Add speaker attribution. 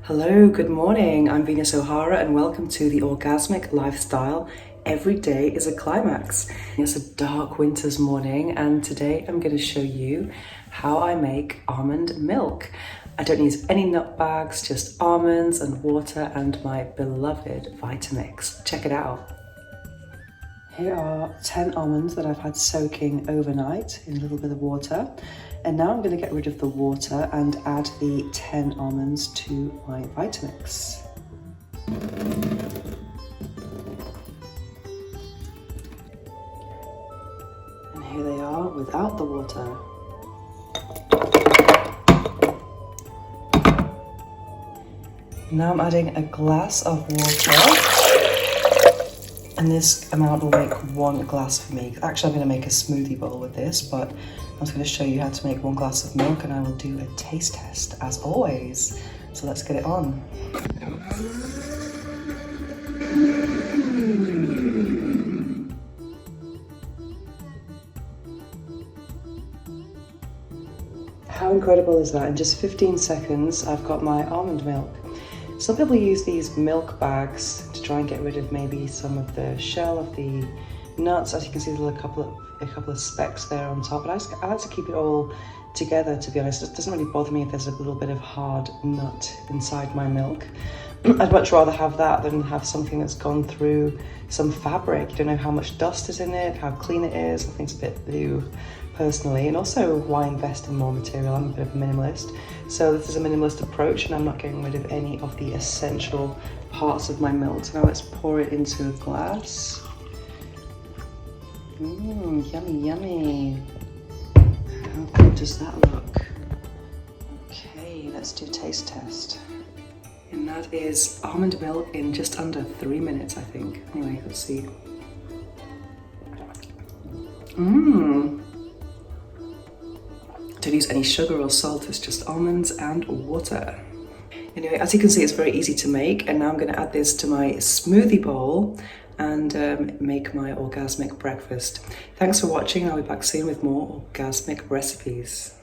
Speaker 1: Hello, good morning. I'm Venus O'Hara and welcome to the Orgasmic Lifestyle. Every day is a climax. It's a dark winter's morning and today I'm going to show you how I make almond milk. I don't use any nut bags, just almonds and water and my beloved Vitamix. Check it out. Here are 10 almonds that I've had soaking overnight in a little bit of water. And now I'm going to get rid of the water and add the 10 almonds to my Vitamix. And here they are without the water. Now I'm adding a glass of water. And this amount will make 1 glass for me. Actually, I'm going to make a smoothie bowl with this, but I was going to show you how to make 1 glass of milk and I will do a taste test as always. So let's get it on. How incredible is that? In just 15 seconds, I've got my almond milk. Some people use these milk bags to try and get rid of maybe some of the shell of the nuts. As you can see, there's a couple of specks there on top, but I like to keep it all together, to be honest. It doesn't really bother me if there's a little bit of hard nut inside my milk. I'd much rather have that than have something that's gone through some fabric. You don't know how much dust is in it, how clean it is. I think it's a bit blue, personally. And also, why invest in more material? I'm a bit of a minimalist. So this is a minimalist approach and I'm not getting rid of any of the essential parts of my milk. So now let's pour it into a glass. Yummy, yummy. How good does that look? Okay, let's do a taste test. And that is almond milk in just under 3 minutes, I think. Anyway, let's see. Don't use any sugar or salt, it's just almonds and water. Anyway, as you can see, it's very easy to make, and now I'm going to add this to my smoothie bowl and make my orgasmic breakfast. Thanks for watching. I'll be back soon with more orgasmic recipes.